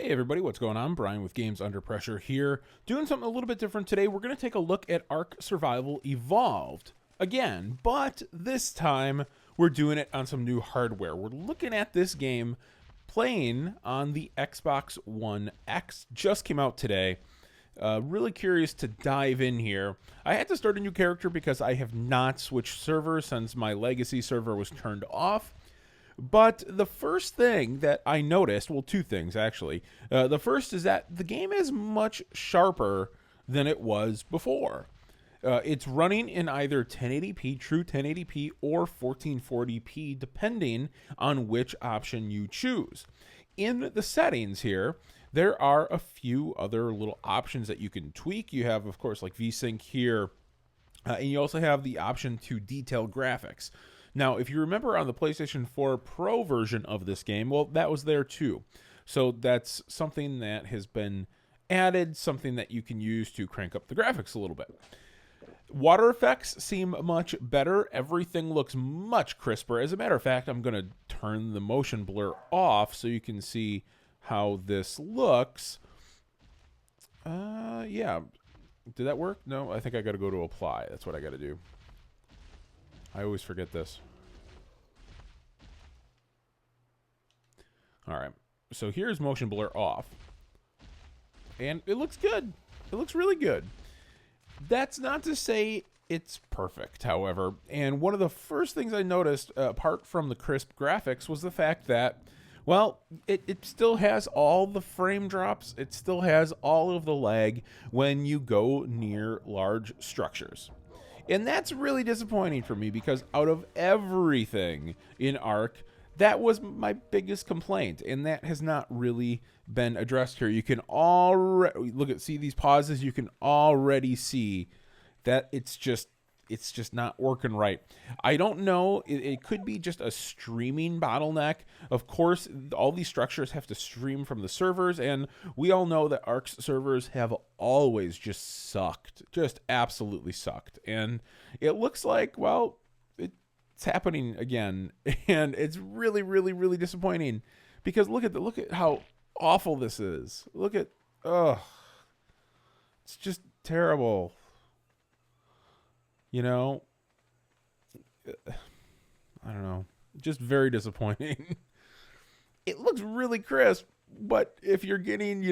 Hey everybody, what's going on? Brian with Games Under Pressure here. Doing something a little bit different today. We're going to take a look at Ark Survival Evolved again, but this time we're doing it on some new hardware. We're looking at this game playing on the Xbox One X. Just came out today. Really curious to dive in here. I had to start a new character because I have not switched servers since my legacy server was turned off. But the first thing that I noticed, well, two things actually. The first is that the game is much sharper than it was before. It's running in either 1080p, true 1080p, or 1440p, depending on which option you choose. In the settings here, there are a few other little options that you can tweak. You have, of course, like VSync here, and you also have the option to detail graphics. Now, if you remember on the PlayStation 4 Pro version of this game, well, that was there too. So that's something that has been added, something that you can use to crank up the graphics a little bit. Water effects seem much better. Everything looks much crisper. As a matter of fact, I'm going to turn the motion blur off so you can see how this looks. Yeah. Did that work? No, I think I got to go to apply. That's what I got to do. I always forget this. All right. So here's motion blur off. And it looks good. It looks really good. That's not to say it's perfect, however. And one of the first things I noticed, apart from the crisp graphics, was the fact that, well, it still has all the frame drops. It still has all of the lag when you go near large structures. And that's really disappointing for me because out of everything in Ark, that was my biggest complaint, and that has not really been addressed here. You can already see these pauses. You can already see that it's just not working right. I don't know. It could be just a streaming bottleneck. Of course, all these structures have to stream from the servers, and we all know that Ark's servers have always just sucked, just absolutely sucked. And it looks like, well, it's happening again, and it's really, really, really disappointing because look at how awful this is. Look at, it's just terrible. You know, I don't know, just very disappointing. It looks really crisp, but if you're getting,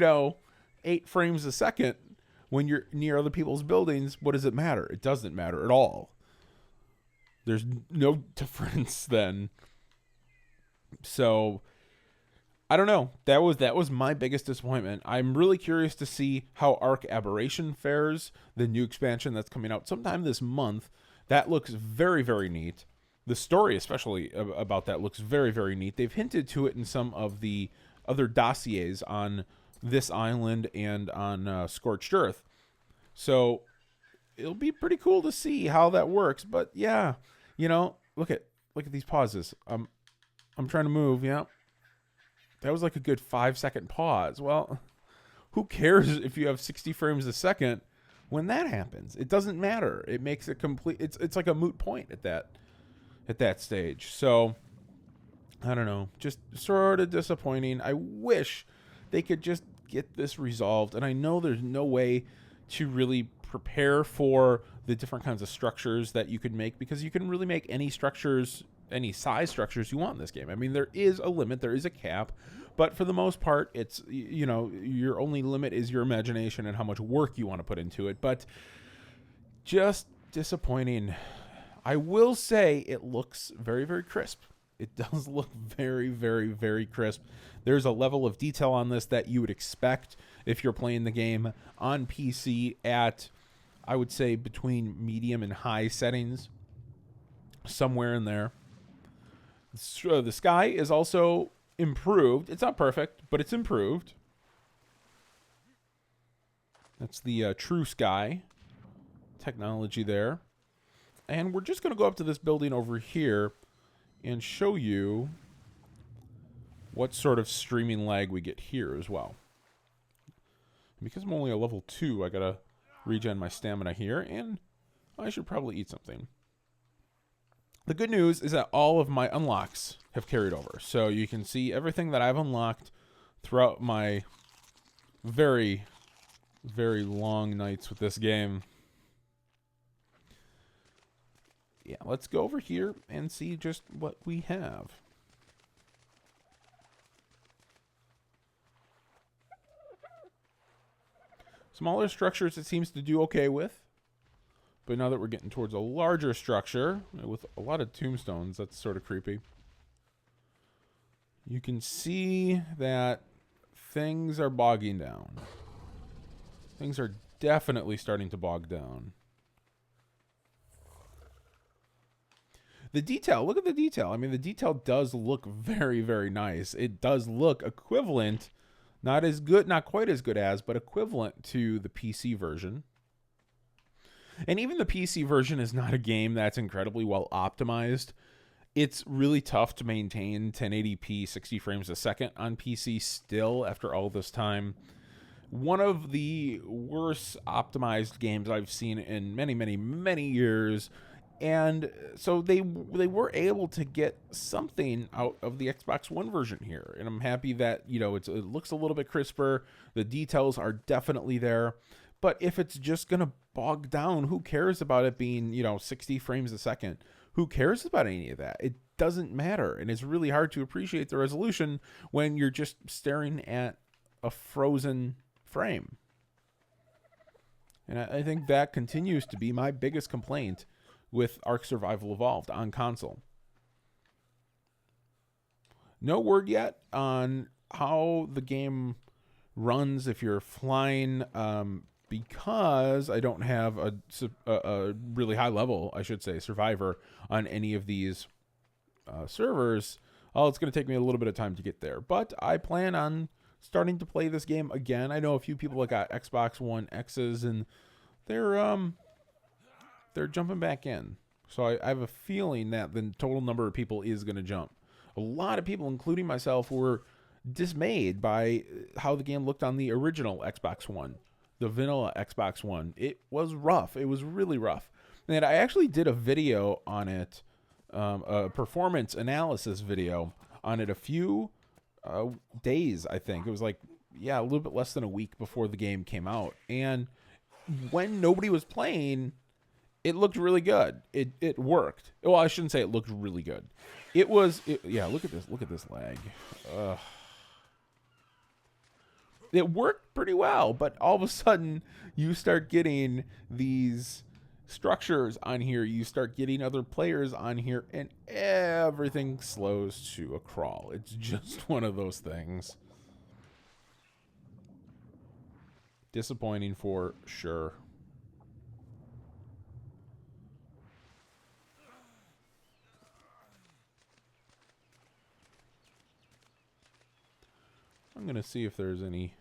8 frames a second when you're near other people's buildings, what does it matter? It doesn't matter at all. There's no difference then. So I don't know. That was my biggest disappointment. I'm really curious to see how Ark Aberration fares, the new expansion that's coming out sometime this month. That looks very, very neat. The story, especially about that, looks very, very neat. They've hinted to it in some of the other dossiers on this island and on Scorched Earth. So it'll be pretty cool to see how that works. But yeah, look at these pauses. I'm trying to move. Yeah. That was like a good 5-second pause. Well, who cares if you have 60 frames a second when that happens? It doesn't matter. It makes it complete. It's like a moot point at that stage. So I don't know. Just sort of disappointing. I wish they could just get this resolved. And I know there's no way to really prepare for the different kinds of structures that you could make because you can really make any structures, any size structures you want in this game. I mean, there is a limit, there is a cap, but for the most part, it's, your only limit is your imagination and how much work you want to put into it. But just disappointing. I will say it looks very, very crisp. It does look very, very, very crisp. There's a level of detail on this that you would expect if you're playing the game on PC at, I would say, between medium and high settings, somewhere in there. The sky is also improved. It's not perfect, but it's improved. That's the true sky technology there. And we're just going to go up to this building over here and show you what sort of streaming lag we get here as well. Because I'm only a level 2, I got to regen my stamina here, and I should probably eat something. The good news is that all of my unlocks have carried over. So you can see everything that I've unlocked throughout my very, very long nights with this game. Yeah, let's go over here and see just what we have. Smaller structures it seems to do okay with. But now that we're getting towards a larger structure with a lot of tombstones, that's sort of creepy. You can see that things are bogging down. Things are definitely starting to bog down. The detail, look at the detail. I mean, the detail does look very, very nice. It does look equivalent, not as good, not quite as good as, but equivalent to the PC version. And even the PC version is not a game that's incredibly well optimized. It's really tough to maintain 1080p 60 frames a second on PC still after all this time. One of the worst optimized games I've seen in many, many, many years. And so they were able to get something out of the Xbox One version here. And I'm happy that, you know, it looks a little bit crisper. The details are definitely there. But if it's just going to bog down, who cares about it being, you know, 60 frames a second? Who cares about any of that? It doesn't matter. And it's really hard to appreciate the resolution when you're just staring at a frozen frame. And I think that continues to be my biggest complaint with Ark Survival Evolved on console. No word yet on how the game runs if you're flying, because I don't have a really high level, I should say, survivor on any of these servers. Oh, it's going to take me a little bit of time to get there. But I plan on starting to play this game again. I know a few people that got Xbox One X's, and they're jumping back in. So I have a feeling that the total number of people is going to jump. A lot of people, including myself, were dismayed by how the game looked on the original Xbox One, the vanilla Xbox One. It was rough. It was really rough. And I actually did a video on it, a performance analysis video on it a few days, I think. It was like, yeah, a little bit less than a week before the game came out. And when nobody was playing, it looked really good. It worked. Well, I shouldn't say it looked really good. Yeah, look at this lag. Ugh. It worked pretty well, but all of a sudden you start getting these structures on here. You start getting other players on here, and everything slows to a crawl. It's just one of those things. Disappointing for sure. I'm going to see if there's any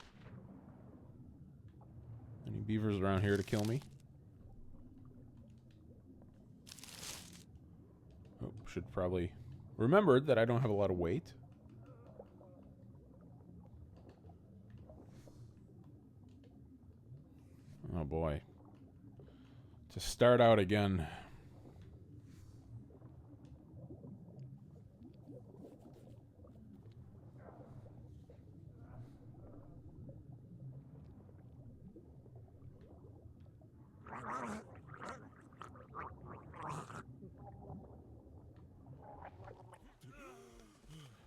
beavers around here to kill me. Oh, should probably remembered that I don't have a lot of weight. Oh boy. To start out again.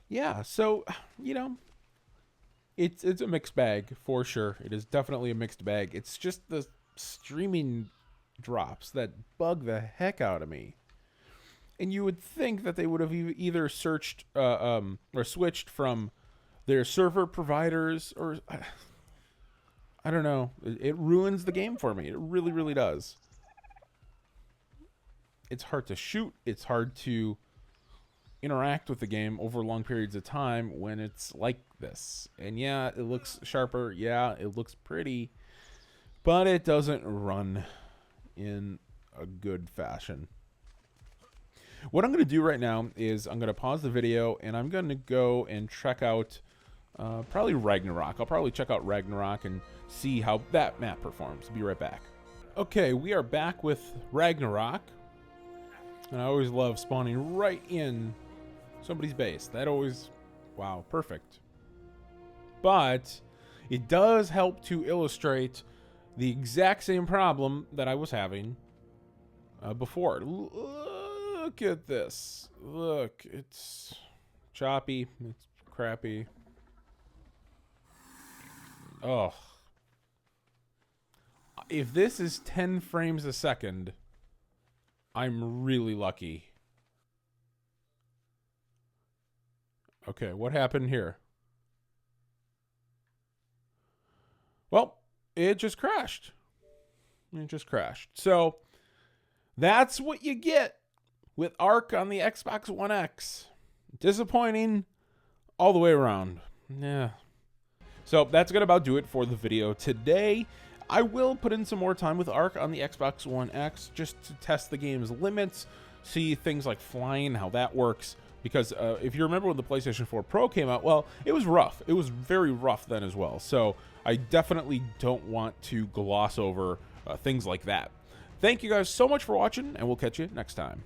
Yeah, so, you know, it's a mixed bag for sure. It is definitely a mixed bag. It's just the streaming drops that bug the heck out of me. And you would think that they would have either searched or switched from their server providers, or I don't know. It ruins the game for me. It really, really does. It's hard to shoot. It's hard to interact with the game over long periods of time when it's like this. And yeah, it looks sharper. Yeah, it looks pretty, but it doesn't run in a good fashion. What I'm going to do right now is I'm going to pause the video and I'm going to go and check out probably Ragnarok. I'll probably check out Ragnarok and see how that map performs. Be right back. Okay, we are back with Ragnarok. And I always love spawning right in somebody's base. That always, wow, perfect. But it does help to illustrate the exact same problem that I was having before. Look at this. Look, it's choppy. It's crappy. Oh. If this is 10 frames a second, I'm really lucky. Okay, what happened here? Well, it just crashed. It just crashed. So, that's what you get with Ark on the Xbox One X. Disappointing all the way around. Yeah. So, that's going to about do it for the video today. I will put in some more time with Ark on the Xbox One X just to test the game's limits, see things like flying, how that works. Because if you remember when the PlayStation 4 Pro came out, well, it was rough. It was very rough then as well. So I definitely don't want to gloss over things like that. Thank you guys so much for watching, and we'll catch you next time.